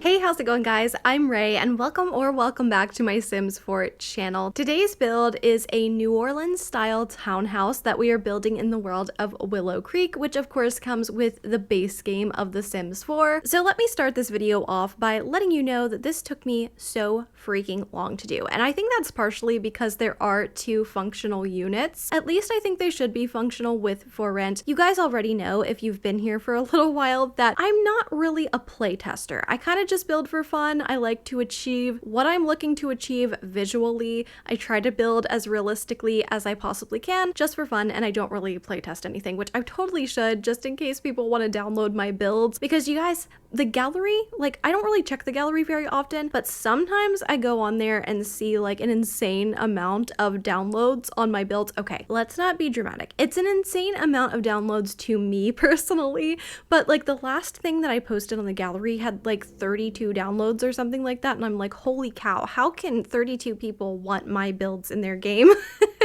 Hey, how's it going, guys? I'm Ray, and welcome back to my Sims 4 channel. Today's build is a New Orleans style townhouse that we are building in the world of Willow Creek, which of course comes with the base game of The Sims 4. So let me start this video off by letting you know that this took me so freaking long to do, and I think that's partially because there are two functional units. At least I think they should be functional with For Rent. You guys already know, if you've been here for a little while, that I'm not really a playtester. I kind of just build for fun. I like to achieve what I'm looking to achieve visually. I try to build as realistically as I possibly can just for fun, and I don't really playtest anything, which I totally should, just in case people want to download my builds, because you guys, the gallery, like, I don't really check the gallery very often, but sometimes I go on there and see like an insane amount of downloads on my builds. Okay, let's not be dramatic. It's an insane amount of downloads to me personally, but like the last thing that I posted on the gallery had like 32 downloads or something like that, and I'm like, holy cow, how can 32 people want my builds in their game?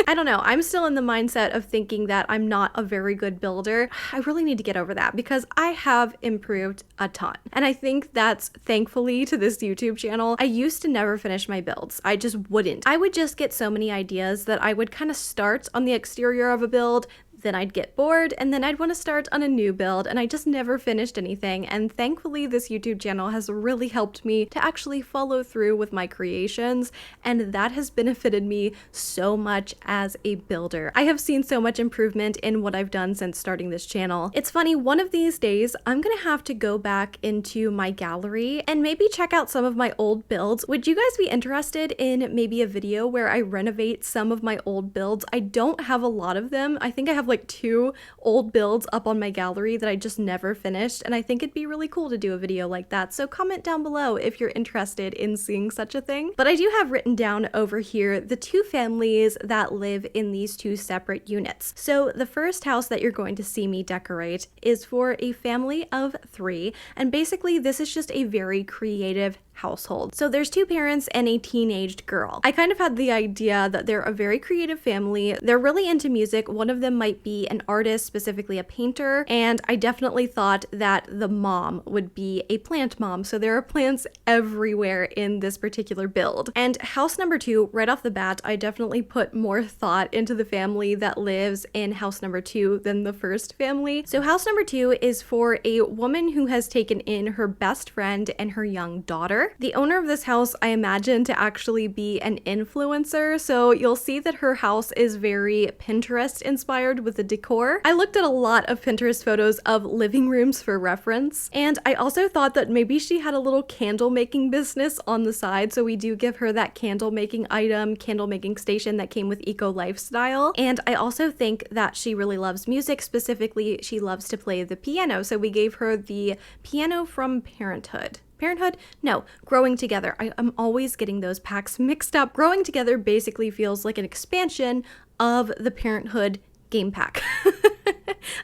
I don't know, I'm still in the mindset of thinking that I'm not a very good builder. I really need to get over that because I have improved a ton. And I think that's thankfully to this YouTube channel. I used to never finish my builds. I just wouldn't. I would just get so many ideas that I would kind of start on the exterior of a build, then I'd get bored, and then I'd want to start on a new build, and I just never finished anything. And thankfully this YouTube channel has really helped me to actually follow through with my creations, and that has benefited me so much as a builder. I have seen so much improvement in what I've done since starting this channel. It's funny, one of these days I'm gonna have to go back into my gallery and maybe check out some of my old builds. Would you guys be interested in maybe a video where I renovate some of my old builds? I don't have a lot of them. I think I have like 2 old builds up on my gallery that I just never finished, and I think it'd be really cool to do a video like that. So comment down below if you're interested in seeing such a thing. But I do have written down over here the 2 families that live in these 2 separate units. So the first house that you're going to see me decorate is for a family of 3, and basically this is just a very creative household. So there's 2 parents and a teenaged girl. I kind of had the idea that they're a very creative family. They're really into music. One of them might be an artist, specifically a painter, and I definitely thought that the mom would be a plant mom. So there are plants everywhere in this particular build. And house number 2, right off the bat, I definitely put more thought into the family that lives in house number 2 than the first family. So house number 2 is for a woman who has taken in her best friend and her young daughter. The owner of this house, I imagine to actually be an influencer, so you'll see that her house is very Pinterest inspired with the decor. I looked at a lot of Pinterest photos of living rooms for reference, and I also thought that maybe she had a little candle making business on the side, so we do give her that candle making item, candle making station that came with Eco Lifestyle. And I also think that she really loves music. Specifically, she loves to play the piano, so we gave her the piano from Parenthood. Parenthood? No, Growing Together. I'm always getting those packs mixed up. Growing Together basically feels like an expansion of the Parenthood game pack.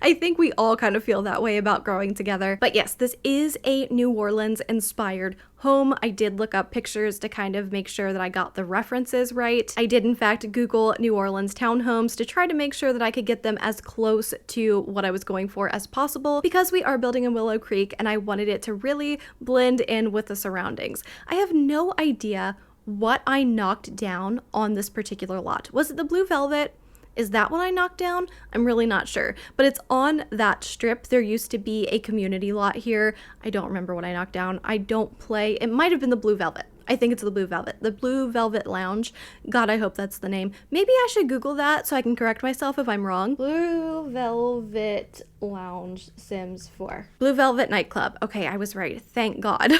I think we all kind of feel that way about Growing Together. But yes, this is a New Orleans inspired home. I did look up pictures to kind of make sure that I got the references right. I did in fact Google New Orleans townhomes to try to make sure that I could get them as close to what I was going for as possible, because we are building in Willow Creek and I wanted it to really blend in with the surroundings. I have no idea what I knocked down on this particular lot. Was it the blue velvet? Is that what I knocked down? I'm really not sure, but it's on that strip. There used to be a community lot here. I don't remember what I knocked down. I don't play. It might have been the Blue Velvet. I think it's the Blue Velvet. The Blue Velvet Lounge. God, I hope that's the name. Maybe I should Google that so I can correct myself if I'm wrong. Blue Velvet Lounge Sims 4. Blue Velvet Nightclub. Okay, I was right. Thank God.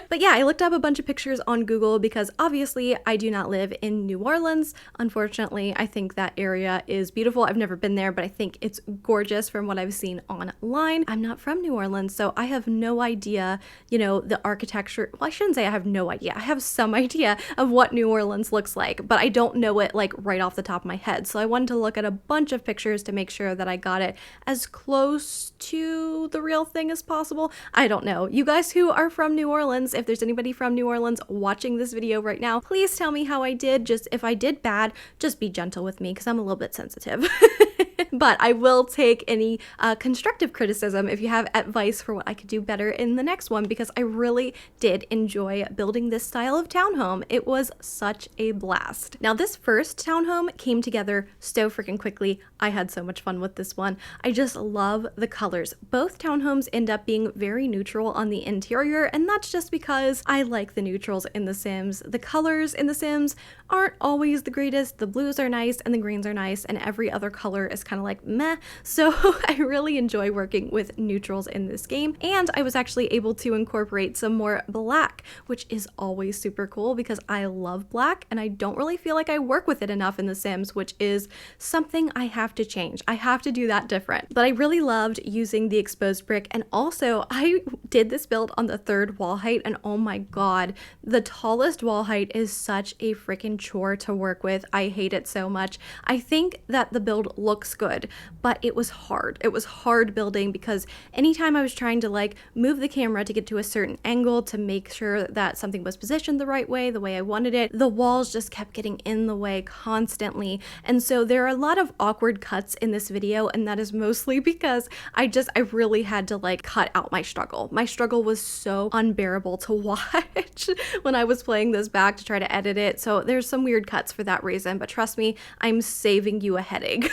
But yeah, I looked up a bunch of pictures on Google because obviously I do not live in New Orleans. Unfortunately, I think that area is beautiful. I've never been there, but I think it's gorgeous from what I've seen online. I'm not from New Orleans, so I have no idea, you know, the architecture. Well, I shouldn't say I have no idea. I have some idea of what New Orleans looks like, but I don't know it like right off the top of my head. So I wanted to look at a bunch of pictures to make sure that I got it as close to the real thing as possible. I don't know. You guys who are from New Orleans, if there's anybody from New Orleans watching this video right now, please tell me how I did. Just if I did bad, just be gentle with me because I'm a little bit sensitive. But I will take any constructive criticism if you have advice for what I could do better in the next one, because I really did enjoy building this style of townhome. It was such a blast. Now, this first townhome came together so freaking quickly. I had so much fun with this one. I just love the colors. Both townhomes end up being very neutral on the interior, and that's just because I like the neutrals in The Sims. The colors in The Sims aren't always the greatest. The blues are nice and the greens are nice, and every other color is kind of like meh. So I really enjoy working with neutrals in this game, and I was actually able to incorporate some more black, which is always super cool because I love black and I don't really feel like I work with it enough in The Sims, which is something I have to change. I have to do that different. But I really loved using the exposed brick, and also I did this build on the 3rd wall height, and oh my god, the tallest wall height is such a freaking chore to work with. I hate it so much. I think that the build looks good, but it was hard. It was hard building because anytime I was trying to like move the camera to get to a certain angle to make sure that something was positioned the right way, the way I wanted it, the walls just kept getting in the way constantly. And so there are a lot of awkward cuts in this video, and that is mostly because I really had to like cut out my struggle. My struggle was so unbearable to watch when I was playing this back to try to edit it. So there's some weird cuts for that reason, but trust me, I'm saving you a headache.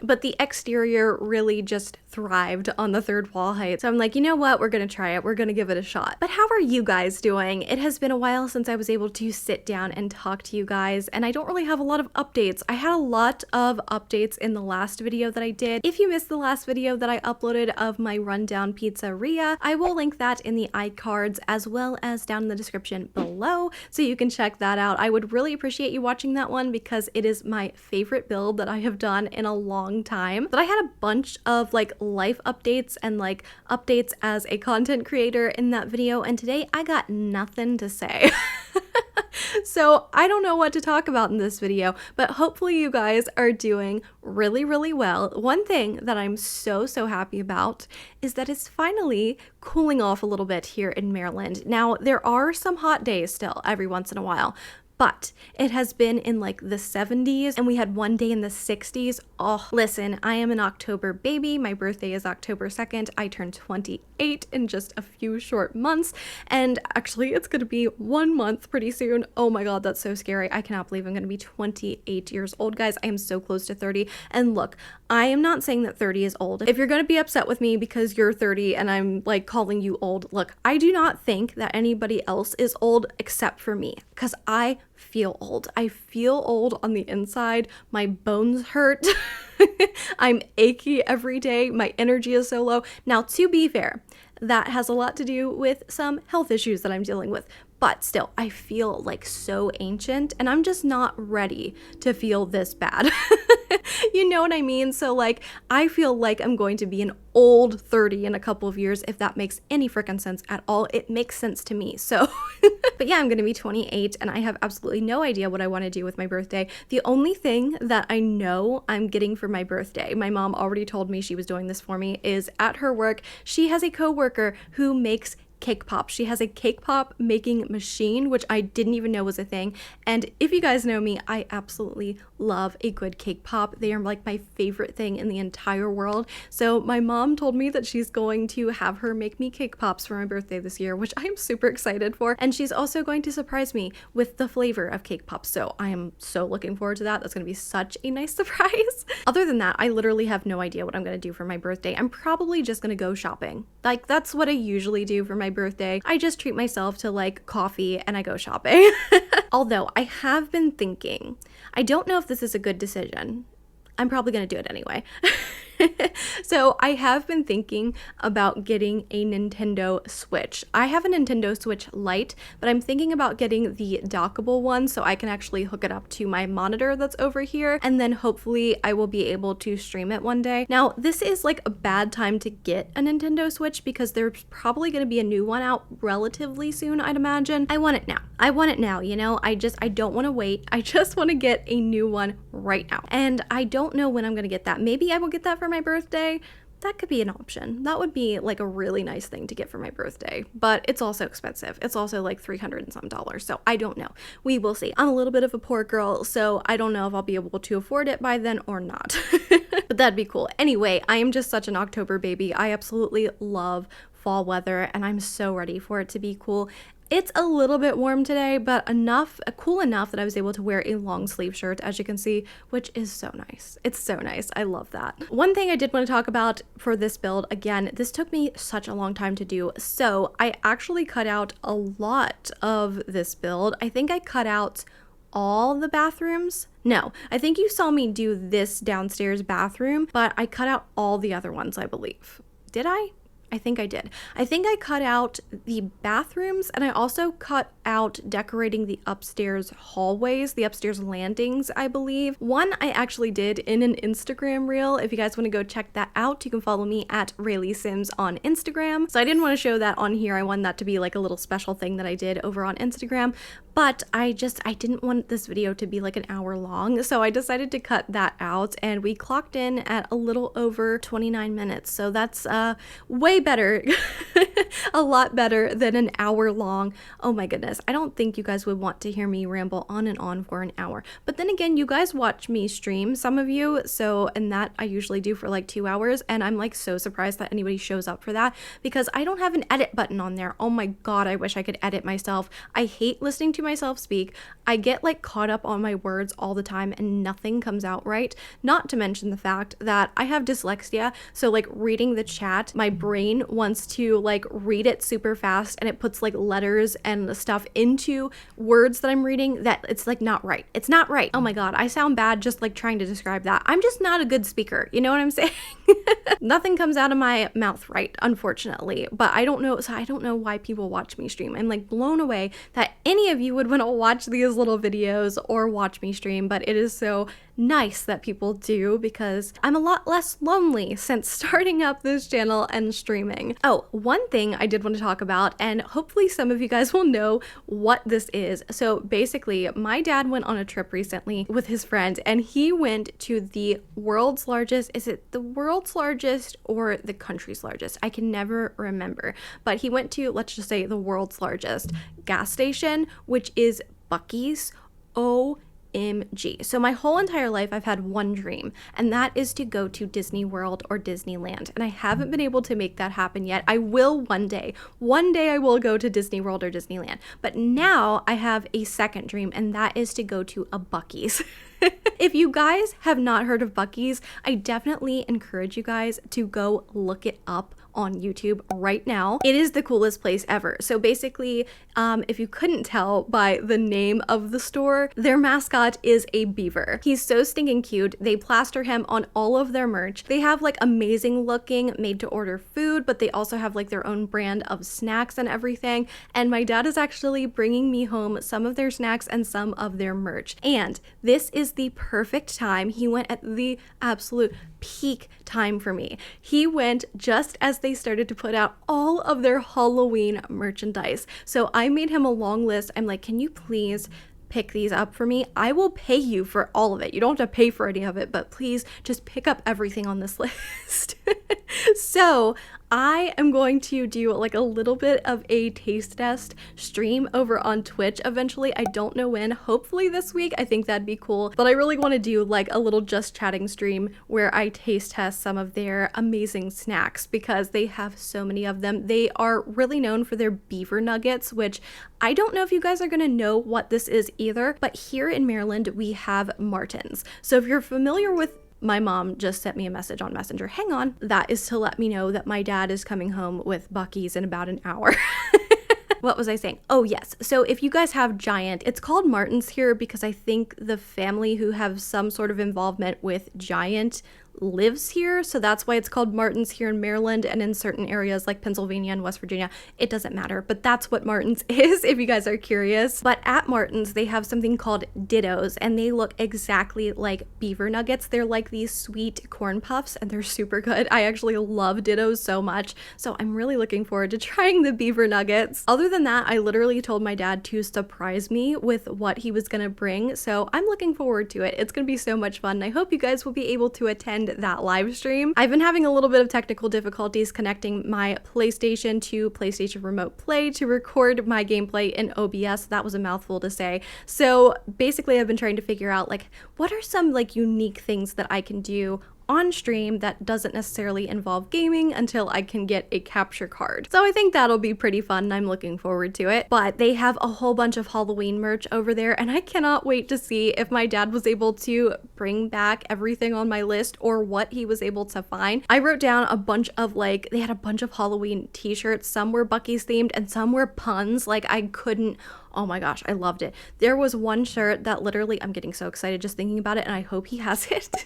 But the exterior really just thrived on the 3rd wall height. So I'm like, you know what? We're gonna try it. We're gonna give it a shot. But how are you guys doing? It has been a while since I was able to sit down and talk to you guys, and I don't really have a lot of updates. I had a lot of updates in the last video that I did. If you missed the last video that I uploaded of my rundown pizzeria, I will link that in the iCards as well as down in the description below, so you can check that out. I would really appreciate you watching that one because it is my favorite build that I have done in a long time. But I had a bunch of like life updates and like updates as a content creator in that video, and today I got nothing to say. So I don't know what to talk about in this video, but hopefully you guys are doing really, really well. One thing that I'm so happy about is that it's finally cooling off a little bit here in Maryland. Now, there are some hot days still every once in a while, but it has been in like the 70s, and we had one day in the 60s. Oh, listen, I am an October baby. My birthday is October 2nd. I turn 28 in just a few short months, and actually it's gonna be 1 month pretty soon. Oh my god, that's so scary. I cannot believe I'm gonna be 28 years old, guys. I am so close to 30, and look, I am not saying that 30 is old. If you're gonna be upset with me because you're 30 and I'm like calling you old, look, I do not think that anybody else is old except for me, because I feel old. I feel old on the inside. My bones hurt. I'm achy every day. My energy is so low. Now, to be fair, that has a lot to do with some health issues that I'm dealing with. But still, I feel like so ancient, and I'm just not ready to feel this bad. You know what I mean? So like, I feel like I'm going to be an old 30 in a couple of years, if that makes any freaking sense at all. It makes sense to me. So, but yeah, I'm going to be 28, and I have absolutely no idea what I want to do with my birthday. The only thing that I know I'm getting for my birthday, my mom already told me she was doing this for me, is at her work, she has a coworker who makes cake pop. She has a cake pop making machine, which I didn't even know was a thing. And if you guys know me, I absolutely love a good cake pop. They are like my favorite thing in the entire world. So my mom told me that she's going to have her make me cake pops for my birthday this year, which I am super excited for. And she's also going to surprise me with the flavor of cake pops. So I am so looking forward to that. That's going to be such a nice surprise. Other than that, I literally have no idea what I'm going to do for my birthday. I'm probably just going to go shopping. Like, that's what I usually do for my birthday. I just treat myself to like coffee and I go shopping. Although I have been thinking, I don't know if this is a good decision. I'm probably going to do it anyway. So I have been thinking about getting a Nintendo Switch. I have a Nintendo Switch Lite, but I'm thinking about getting the dockable one so I can actually hook it up to my monitor that's over here, and then hopefully I will be able to stream it one day. Now, this is like a bad time to get a Nintendo Switch because there's probably going to be a new one out relatively soon, I'd imagine. I want it now. I want it now, you know? I don't want to wait. I just want to get a new one right now. And I don't know when I'm going to get that. Maybe I will get that for my birthday. that could be an option. That would be like a really nice thing to get for my birthday, but it's also expensive. It's also like $300 and some dollars. So I don't know. We will see. I'm a little bit of a poor girl, so I don't know if I'll be able to afford it by then or not. But that'd be cool. Anyway, I am just such an October baby. I absolutely love fall weather and I'm so ready for it to be cool. It's a little bit warm today, but cool enough that I was able to wear a long sleeve shirt, as you can see, which is so nice. It's so nice. I love that. One thing I did want to talk about for this build, again, this took me such a long time to do. So I actually cut out a lot of this build. I think I cut out all the bathrooms. No, I think you saw me do this downstairs bathroom, but I cut out all the other ones, I believe. Did I? I think I did. I think I cut out the bathrooms and I also cut out decorating the upstairs hallways, the upstairs landings, I believe. One I actually did in an Instagram reel. If you guys want to go check that out, you can follow me at RaellySims on Instagram. So I didn't want to show that on here. I wanted that to be like a little special thing that I did over on Instagram. But I didn't want this video to be like an hour long, so I decided to cut that out, and we clocked in at a little over 29 minutes. So that's way better, a lot better than an hour long. Oh my goodness. I don't think you guys would want to hear me ramble on and on for an hour. But then again, you guys watch me stream, some of you, and that I usually do for like 2 hours, and I'm like so surprised that anybody shows up for that because I don't have an edit button on there. Oh my God, I wish I could edit myself. I hate listening to myself speak. I get like caught up on my words all the time and nothing comes out right. Not to mention the fact that I have dyslexia, so like reading the chat, my brain wants to like read it super fast and it puts like letters and stuff into words that I'm reading that it's like not right. It's not right. Oh my God, I sound bad just like trying to describe that. I'm just not a good speaker. You know what I'm saying? Nothing comes out of my mouth right, unfortunately. But I don't know, so I don't know why people watch me stream. I'm like blown away that any of you would want to watch these little videos or watch me stream, but it is so nice that people do because I'm a lot less lonely since starting up this channel and streaming. Oh, one thing I did want to talk about, and hopefully some of you guys will know what this is. So basically, my dad went on a trip recently with his friend and he went to the world's largest, is it the world's largest or the country's largest? I can never remember, but he went to, let's just say, the world's largest gas station, which is Buc-ee's. OMG. So my whole entire life I've had one dream, and that is to go to Disney World or Disneyland, and I haven't been able to make that happen yet. I will one day. One day I will go to Disney World or Disneyland, but now I have a second dream, and that is to go to a Buc-ee's. If you guys have not heard of Buc-ee's, I definitely encourage you guys to go look it up on YouTube right now. It is the coolest place ever. So basically, if you couldn't tell by the name of the store, their mascot is a beaver. He's so stinking cute. They plaster him on all of their merch. They have like amazing looking made to order food, but they also have like their own brand of snacks and everything. And my dad is actually bringing me home some of their snacks and some of their merch. And this is the perfect time. He went at the absolute peak time for me. He went just as they started to put out all of their Halloween merchandise. So I made him a long list. I'm like, can you please pick these up for me? I will pay you for all of it. You don't have to pay for any of it, but please just pick up everything on this list. So I am going to do like a little bit of a taste test stream over on Twitch eventually. I don't know when, hopefully this week. I think that'd be cool, but I really want to do like a little just chatting stream where I taste test some of their amazing snacks because they have so many of them. They are really known for their beaver nuggets, which I don't know if you guys are going to know what this is either, but here in Maryland we have Martins. So if you're familiar with, my mom just sent me a message on Messenger. Hang on. That is to let me know that my dad is coming home with Buc-ee's in about an hour. What was I saying? Oh, yes. So if you guys have Giant, it's called Martins here because I think the family who have some sort of involvement with Giant lives here, so that's why it's called Martins here in Maryland, and in certain areas like Pennsylvania and West Virginia it doesn't matter, but that's what Martins is if you guys are curious. But at Martins they have something called Dittos, and they look exactly like beaver nuggets. They're like these sweet corn puffs and they're super good. I actually love Dittos so much, so I'm really looking forward to trying the beaver nuggets. Other than that, I literally told my dad to surprise me with what he was gonna bring, so I'm looking forward to it. It's gonna be so much fun, and I hope you guys will be able to attend end that live stream. I've been having a little bit of technical difficulties connecting my PlayStation to PlayStation Remote Play to record my gameplay in OBS. That was a mouthful to say. So basically I've been trying to figure out like what are some like unique things that I can do on stream that doesn't necessarily involve gaming until I can get a capture card. So I think that'll be pretty fun and I'm looking forward to it. But they have a whole bunch of Halloween merch over there and I cannot wait to see if my dad was able to bring back everything on my list or what he was able to find. I wrote down a bunch of like, they had a bunch of Halloween t-shirts. Some were Buc-ee's themed and some were puns. Like I couldn't, oh my gosh, I loved it. There was one shirt that literally, I'm getting so excited just thinking about it and I hope he has it.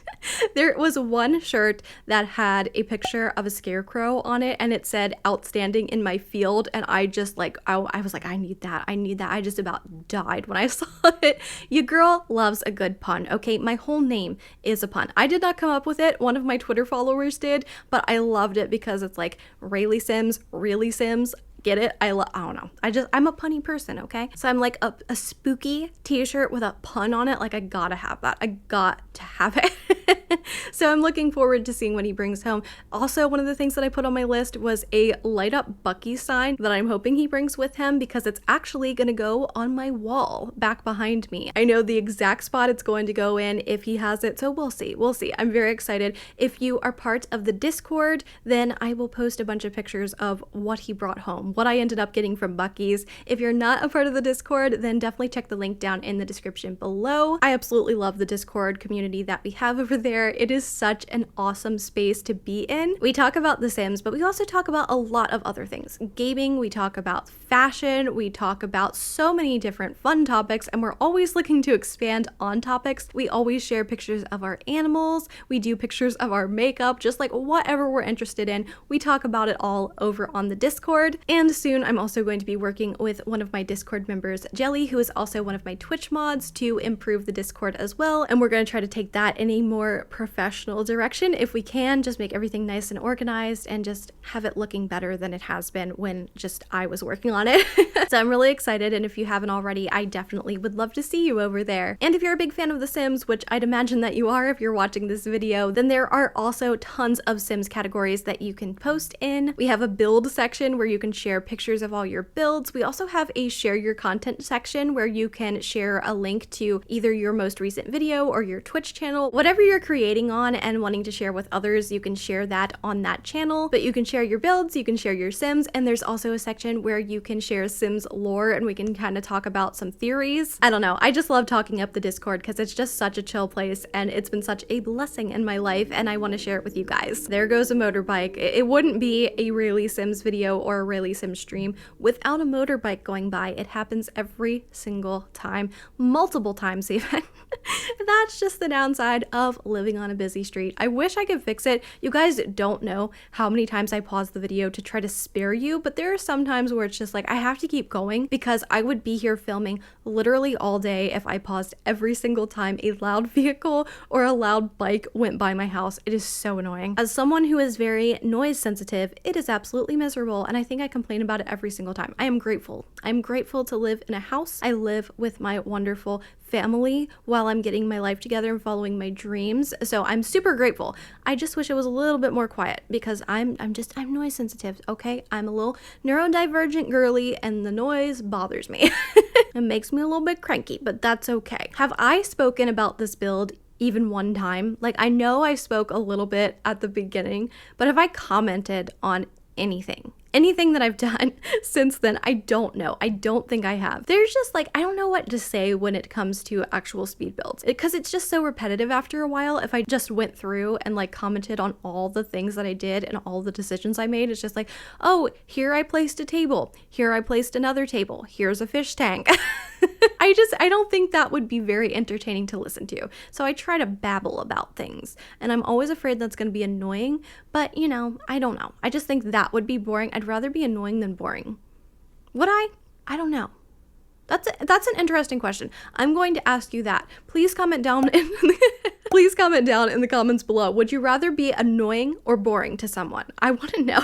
There was one shirt that had a picture of a scarecrow on it and it said outstanding in my field and I just like, I was like, I need that. I just about died when I saw it. Your girl loves a good pun, okay? My whole name is a pun. I did not come up with it. One of my Twitter followers did, but I loved it because it's like RaellySims, really Sims. Get it? I don't know. I'm a punny person, okay? So I'm like a spooky t-shirt with a pun on it. Like I gotta have that. I got to have it. So I'm looking forward to seeing what he brings home. Also, one of the things that I put on my list was a light up Buc-ee sign that I'm hoping he brings with him because it's actually gonna go on my wall back behind me. I know the exact spot it's going to go in if he has it, so we'll see. We'll see. I'm very excited. If you are part of the Discord, then I will post a bunch of pictures of what he brought home, what I ended up getting from Buc-ee's. If you're not a part of the Discord, then definitely check the link down in the description below. I absolutely love the Discord community that we have over there. It is such an awesome space to be in. We talk about The Sims, but we also talk about a lot of other things. Gaming, we talk about fashion, we talk about so many different fun topics, and we're always looking to expand on topics. We always share pictures of our animals, we do pictures of our makeup, just like whatever we're interested in. We talk about it all over on the Discord. And soon I'm also going to be working with one of my Discord members, Jelly, who is also one of my Twitch mods, to improve the Discord as well. And we're going to try to take that in a more professional direction if we can, just make everything nice and organized and just have it looking better than it has been when just I was working on it. So I'm really excited, and if you haven't already, I definitely would love to see you over there. And if you're a big fan of The Sims, which I'd imagine that you are if you're watching this video, then there are also tons of Sims categories that you can post in. We have a build section where you can share pictures of all your builds. We also have a share your content section where you can share a link to either your most recent video or your Twitch channel. Whatever you're creating on and wanting to share with others, you can share that on that channel. But you can share your builds, you can share your Sims, and there's also a section where you can share Sims lore and we can kind of talk about some theories. I don't know, I just love talking up the Discord because it's just such a chill place and it's been such a blessing in my life and I want to share it with you guys. There goes a motorbike. It wouldn't be a RaellySims video or a RaellySims stream without a motorbike going by. It happens every single time, multiple times even. That's just the downside of living on a busy street. I wish I could fix it. You guys don't know how many times I pause the video to try to spare you, but there are some times where it's just like I have to keep going because I would be here filming literally all day if I paused every single time a loud vehicle or a loud bike went by my house. It is so annoying. As someone who is very noise sensitive, it is absolutely miserable, and I think I complain about it every single time. I am grateful. I'm grateful to live in a house. I live with my wonderful family while I'm getting my life together and following my dreams. So I'm super grateful. I just wish it was a little bit more quiet because I'm noise sensitive, okay? I'm a little neurodivergent girly and the noise bothers me. It makes me a little bit cranky, but that's okay. Have I spoken about this build even one time? Like, I know I spoke a little bit at the beginning, but have I commented on anything that I've done since then? I don't know. I don't think I have. There's just like, I don't know what to say when it comes to actual speed builds because it's just so repetitive after a while. If I just went through and like commented on all the things that I did and all the decisions I made, it's just like, oh, here I placed a table. Here I placed another table. Here's a fish tank. I don't think that would be very entertaining to listen to. So I try to babble about things and I'm always afraid that's going to be annoying, but you know, I don't know. I just think that would be boring. I'd rather be annoying than boring. Would I? I don't know. That's an interesting question. I'm going to ask you that. Please comment down in please comment down in the comments below. Would you rather be annoying or boring to someone? I want to know.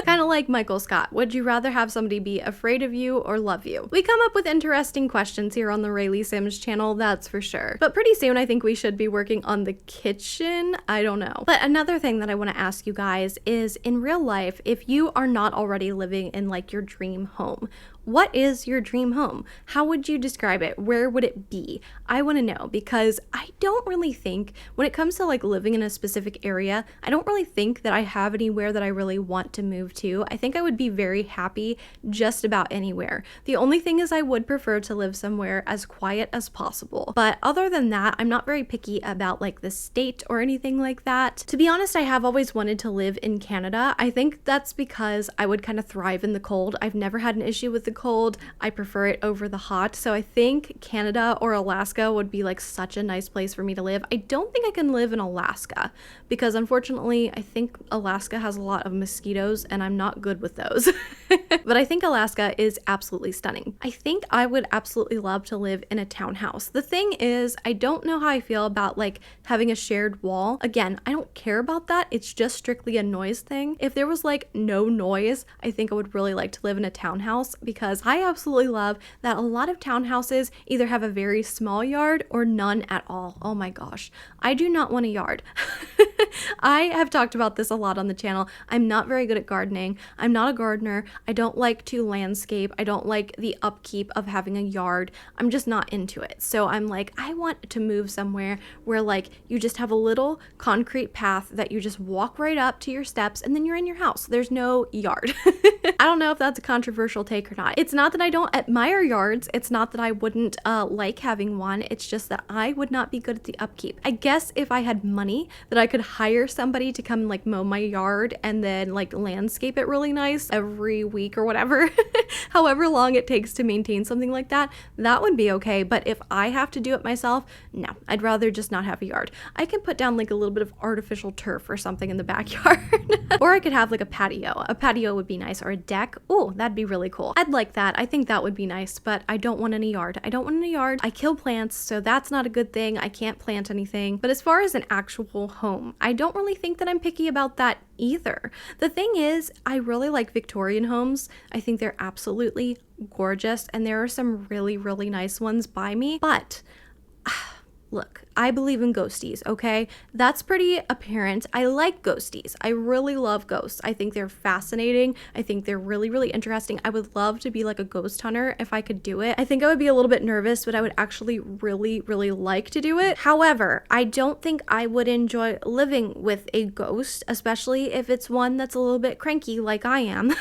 Kind of like Michael Scott. Would you rather have somebody be afraid of you or love you? We come up with interesting questions here on the RaellySims channel, that's for sure. But pretty soon I think we should be working on the kitchen. I don't know. But another thing that I want to ask you guys is, in real life, if you are not already living in like your dream home, what is your dream home? How would you describe it? Where would it be? I want to know, because I don't really think, when it comes to like living in a specific area, I don't really think that I have anywhere that I really want to move to. I think I would be very happy just about anywhere. The only thing is I would prefer to live somewhere as quiet as possible. But other than that, I'm not very picky about like the state or anything like that. To be honest, I have always wanted to live in Canada. I think that's because I would kind of thrive in the cold. I've never had an issue with the cold. I prefer it over the hot. So I think Canada or Alaska would be like such a nice place for me to live. I don't think I can live in Alaska because unfortunately I think Alaska has a lot of mosquitoes and I'm not good with those. But I think Alaska is absolutely stunning. I think I would absolutely love to live in a townhouse. The thing is, I don't know how I feel about like having a shared wall. Again, I don't care about that. It's just strictly a noise thing. If there was like no noise, I think I would really like to live in a townhouse, because I absolutely love that a lot of townhouses either have a very small yard or none at all. Oh my gosh, I do not want a yard. I have talked about this a lot on the channel. I'm not very good at gardening. I'm not a gardener. I don't like to landscape. I don't like the upkeep of having a yard. I'm just not into it. So I'm like, I want to move somewhere where like you just have a little concrete path that you just walk right up to your steps and then you're in your house. There's no yard. I don't know if that's a controversial take or not. It's not that I don't admire yards. It's not that I wouldn't like having one. It's just that I would not be good at the upkeep. I guess if I had money that I could hire somebody to come like mow my yard and then like landscape it really nice every week or whatever, however long it takes to maintain something like that, that would be okay. But if I have to do it myself, no, I'd rather just not have a yard. I can put down like a little bit of artificial turf or something in the backyard. Or I could have like a patio. A patio would be nice, or a deck. Oh, that'd be really cool. I'd like that. I think that would be nice, but I don't want any yard. I don't want any yard. I kill plants, so that's not a good thing. I can't plant anything. But as far as an actual home, I don't really think that I'm picky about that either. The thing is, I really like Victorian homes. I think they're absolutely gorgeous, and there are some really, really nice ones by me, but look, I believe in ghosties, okay? That's pretty apparent. I like ghosties. I really love ghosts. I think they're fascinating. I think they're really, really interesting. I would love to be like a ghost hunter if I could do it. I think I would be a little bit nervous, but I would actually really, really like to do it. However, I don't think I would enjoy living with a ghost, especially if it's one that's a little bit cranky like I am.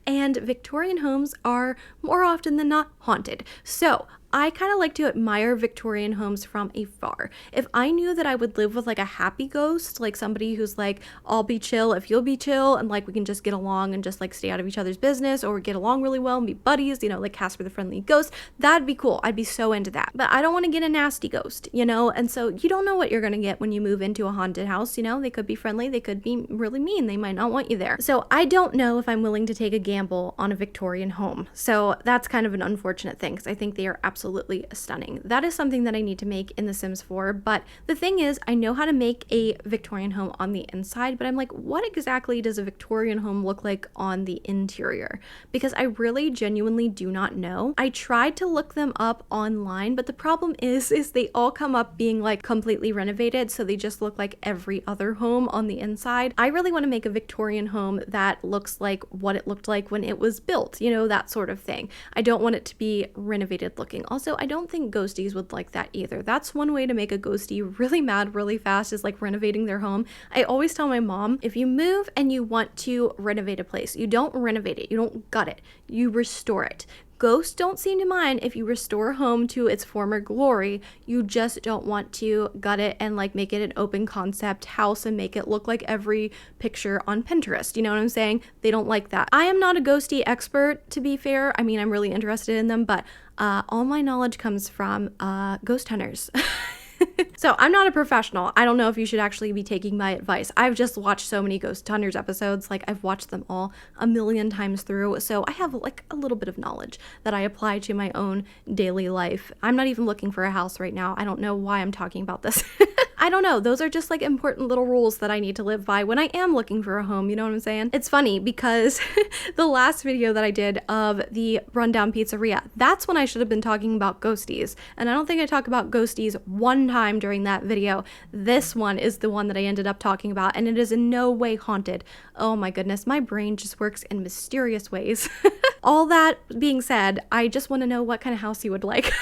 And Victorian homes are more often than not haunted. So I kind of like to admire Victorian homes from afar. If I knew that I would live with like a happy ghost, like somebody who's like, I'll be chill if you'll be chill, and like we can just get along and just like stay out of each other's business, or get along really well and be buddies, you know, like Casper the Friendly Ghost, that'd be cool. I'd be so into that. But I don't want to get a nasty ghost, you know, and so you don't know what you're going to get when you move into a haunted house, you know, they could be friendly, they could be really mean, they might not want you there. So I don't know if I'm willing to take a gamble on a Victorian home. So that's kind of an unfortunate thing, because I think they are absolutely stunning. That is something that I need to make in The Sims 4, but the thing is, I know how to make a Victorian home on the inside, but I'm like, what exactly does a Victorian home look like on the interior? Because I really genuinely do not know. I tried to look them up online, but the problem is they all come up being like completely renovated, so they just look like every other home on the inside. I really want to make a Victorian home that looks like what it looked like when it was built, you know, that sort of thing. I don't want it to be renovated looking. Also, I don't think ghosties would like that either. That's one way to make a ghostie really mad really fast, is like renovating their home. I always tell my mom, if you move and you want to renovate a place, you don't renovate it, you don't gut it, you restore it. Ghosts don't seem to mind if you restore a home to its former glory. You just don't want to gut it and like make it an open concept house and make it look like every picture on Pinterest. You know what I'm saying? They don't like that. I am not a ghosty expert, to be fair. I mean, I'm really interested in them, but all my knowledge comes from ghost hunters. So I'm not a professional. I don't know if you should actually be taking my advice. I've just watched so many Ghost Hunters episodes. Like, I've watched them all a million times through. So I have like a little bit of knowledge that I apply to my own daily life. I'm not even looking for a house right now. I don't know why I'm talking about this. I don't know. Those are just like important little rules that I need to live by when I am looking for a home. You know what I'm saying? It's funny because the last video that I did of the rundown pizzeria, that's when I should have been talking about ghosties. And I don't think I talk about ghosties one time during that video. This one is the one that I ended up talking about, and it is in no way haunted. Oh my goodness, my brain just works in mysterious ways. All that being said, I just want to know what kind of house you would like.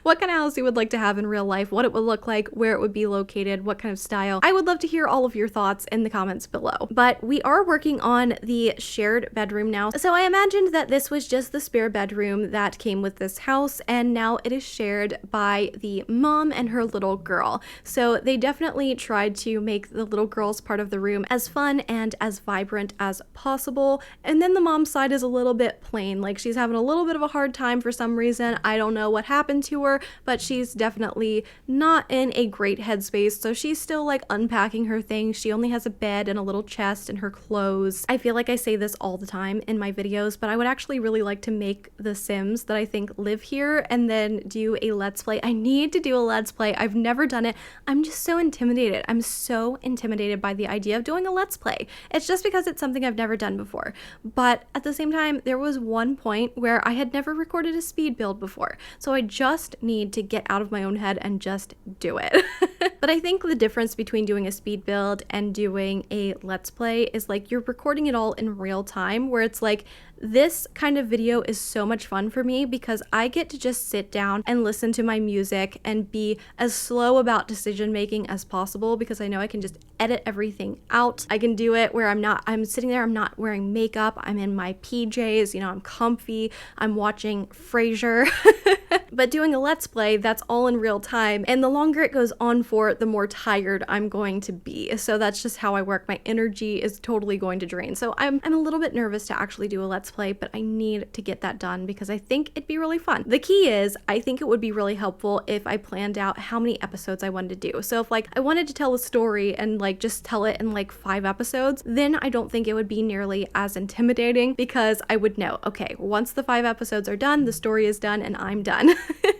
What kind of house you would like to have in real life, what it would look like, where it would be located, what kind of style. I would love to hear all of your thoughts in the comments below. But we are working on the shared bedroom now. So I imagined that this was just the spare bedroom that came with this house, and now it is shared by the mom and her little girl. So they definitely tried to make the little girl's part of the room as fun and as vibrant as possible. And then the mom's side is a little bit plain, like she's having a little bit of a hard time for some reason. I don't know what happened to her, but she's definitely not in a great headspace. So she's still like unpacking her things. She only has a bed and a little chest and her clothes. I feel like I say this all the time in my videos, but I would actually really like to make the Sims that I think live here and then do a let's play. I need to do a let's play. I've never done it. I'm just so intimidated. I'm so intimidated by the idea of doing a let's play. It's just because it's something I've never done before. But at the same time, there was one point where I had never recorded a speed build before. So I just need to get out of my own head and just do it. But I think the difference between doing a speed build and doing a let's play is like you're recording it all in real time, where it's like this kind of video is so much fun for me because I get to just sit down and listen to my music and be as slow about decision making as possible because I know I can just edit everything out. I can do it where I'm sitting there, I'm not wearing makeup, I'm in my PJs, you know, I'm comfy, I'm watching Frasier. But doing a let's play, that's all in real time, and the longer it goes on for, the more tired I'm going to be. So that's just how I work. My energy is totally going to drain. So I'm a little bit nervous to actually do a let's play, but I need to get that done because I think it'd be really fun. The key is, I think it would be really helpful if I planned out how many episodes I wanted to do. So if like I wanted to tell a story and like just tell it in like 5 episodes, then I don't think it would be nearly as intimidating because I would know, okay, once the 5 episodes are done, the story is done and I'm done.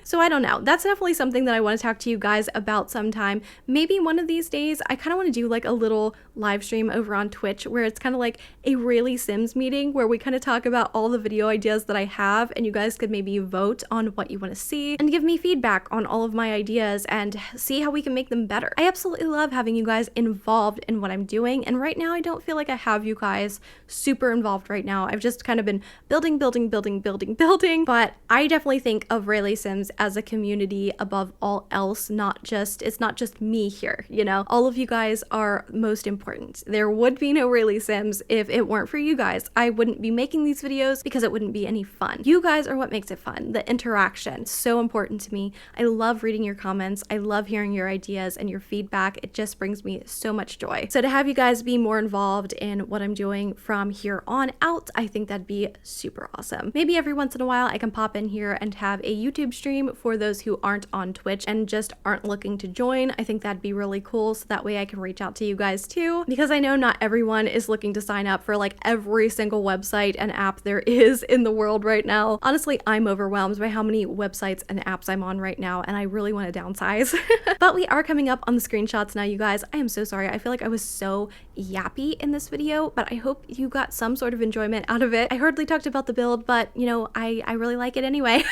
So I don't know. That's definitely something that I want to talk to you guys about sometime. Maybe one of these days, I kind of want to do like a little live stream over on Twitch where it's kind of like a RaellySims meeting where we kind of talk about all the video ideas that I have and you guys could maybe vote on what you want to see and give me feedback on all of my ideas and see how we can make them better. I absolutely love having you guys involved in what I'm doing, and right now I don't feel like I have you guys super involved right now. I've just kind of been building, but I definitely think of RaellySims as a community above all else. It's not just me here, you know? All of you guys are most important. There would be no RaellySims if it weren't for you guys. I wouldn't be making these videos because it wouldn't be any fun. You guys are what makes it fun. The interaction, so important to me. I love reading your comments. I love hearing your ideas and your feedback. It just brings me so much joy. So to have you guys be more involved in what I'm doing from here on out, I think that'd be super awesome. Maybe every once in a while I can pop in here and have a YouTube stream for those who aren't on Twitch and just aren't looking to join. I think that'd be really cool, so that way I can reach out to you guys too, because I know not everyone is looking to sign up for like every single website and app there is in the world right now. Honestly, I'm overwhelmed by how many websites and apps I'm on right now, and I really want to downsize. But we are coming up on the screenshots now, you guys. I am so sorry. I feel like I was so yappy in this video, but I hope you got some sort of enjoyment out of it. I hardly talked about the build, but you know, I really like it anyway.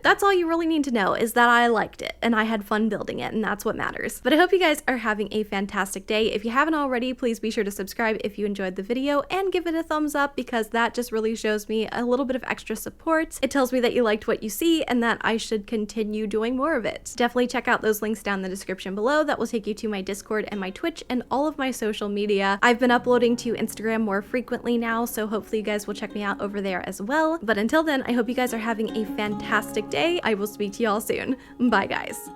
That's all you really need to know, is that I liked it and I had fun building it, and that's what matters. But I hope you guys are having a fantastic day. If you haven't already, please be sure to subscribe if you enjoyed the video and give it a thumbs up, because that just really shows me a little bit of extra support. It tells me that you liked what you see and that I should continue doing more of it. Definitely check out those links down in the description below. That will take you to my Discord and my Twitch and all of my social media. I've been uploading to Instagram more frequently now, so hopefully you guys will check me out over there as well. But until then, I hope you guys are having a fantastic day. I will speak to y'all soon. Bye, guys.